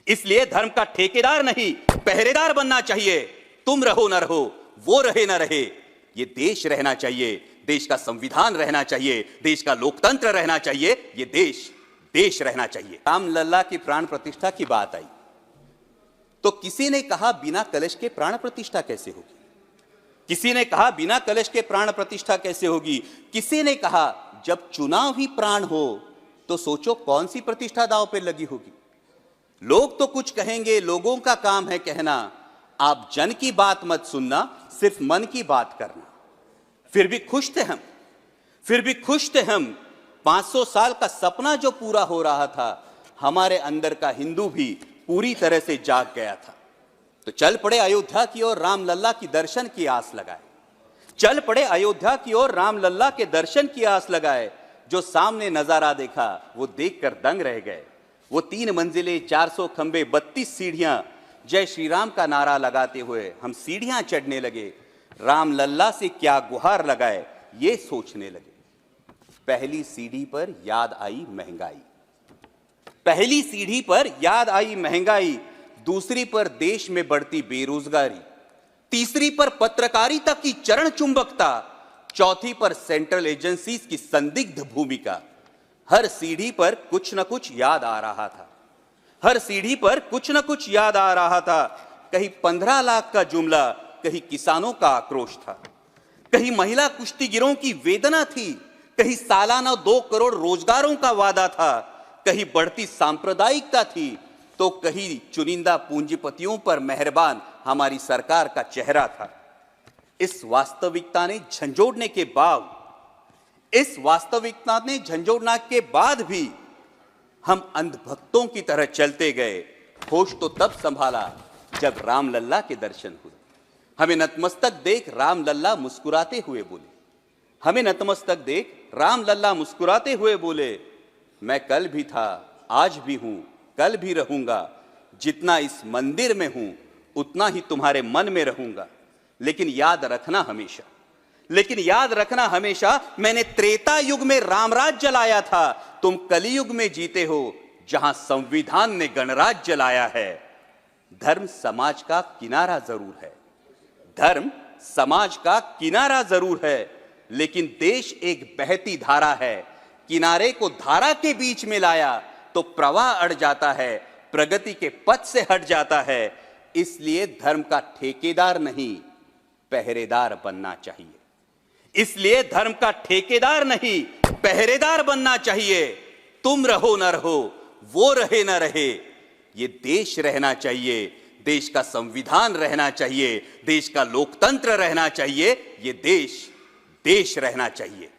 इसलिए धर्म का ठेकेदार नहीं पहरेदार बनना चाहिए। तुम रहो न रहो, वो रहे न रहे, ये देश रहना चाहिए, देश का संविधान रहना चाहिए, देश का लोकतंत्र रहना चाहिए, ये देश रहना चाहिए। रामलला की प्राण प्रतिष्ठा की बात आई तो किसी ने कहा बिना कलश के प्राण प्रतिष्ठा कैसे होगी, किसी ने कहा बिना कलश के प्राण प्रतिष्ठा कैसे होगी, किसी ने कहा जब चुनाव ही प्राण हो तो सोचो कौन सी प्रतिष्ठा दांव पे लगी होगी। लोग तो कुछ कहेंगे, लोगों का काम है कहना, आप जन की बात मत सुनना, सिर्फ मन की बात करना। फिर भी खुश थे हम 500 साल का सपना जो पूरा हो रहा था, हमारे अंदर का हिंदू भी पूरी तरह से जाग गया था। तो चल पड़े अयोध्या की ओर, रामलला की दर्शन की आस लगाए। चल पड़े अयोध्या की ओर, रामलला के दर्शन की आस लगाए। जो सामने नजारा देखा वो देखकर दंग रह गए। वो 3 मंजिलें, 400 खंबे, 32 सीढ़ियां, जय श्री राम का नारा लगाते हुए हम सीढ़ियां चढ़ने लगे। रामलला से क्या गुहार लगाए ये सोचने लगे। पहली सीढ़ी पर याद आई महंगाई, पहली सीढ़ी पर याद आई महंगाई, दूसरी पर देश में बढ़ती बेरोजगारी, तीसरी पर पत्रकारिता की चरण चुंबकता, चौथी पर सेंट्रल एजेंसीज की संदिग्ध भूमिका। हर सीढ़ी पर कुछ न कुछ याद आ रहा था, हर सीढ़ी पर कुछ न कुछ याद आ रहा था। कहीं 15 लाख का जुमला, कहीं किसानों का आक्रोश था, कहीं महिला कुश्तीगिरों की वेदना थी, कहीं सालाना 2 करोड़ रोजगारों का वादा था, कहीं बढ़ती सांप्रदायिकता थी, तो कहीं चुनिंदा पूंजीपतियों पर मेहरबान हमारी सरकार का चेहरा था। इस वास्तविकता ने झंझोड़ने के बाद भी हम अंधभक्तों की तरह चलते गए। होश तो तब संभाला जब रामलला के दर्शन हुए। हमें नतमस्तक देख रामलला मुस्कुराते हुए बोले, हमें नतमस्तक देख रामलला मुस्कुराते हुए बोले, मैं कल भी था, आज भी हूं, कल भी रहूंगा। जितना इस मंदिर में हूं उतना ही तुम्हारे मन में रहूंगा। लेकिन याद रखना हमेशा मैंने त्रेता युग में रामराज जलाया था, तुम कलियुग में जीते हो जहां संविधान ने गणराज जलाया है। धर्म समाज का किनारा जरूर है, धर्म समाज का किनारा जरूर है, लेकिन देश एक बहती धारा है। किनारे को धारा के बीच में लाया तो प्रवाह अड़ जाता है, प्रगति के पथ से हट जाता है। इसलिए धर्म का ठेकेदार नहीं पहरेदार बनना चाहिए, इसलिए धर्म का ठेकेदार नहीं पहरेदार बनना चाहिए। तुम रहो न रहो, वो रहे न रहे, ये देश रहना चाहिए, देश का संविधान रहना चाहिए, देश का लोकतंत्र रहना चाहिए, ये देश रहना चाहिए।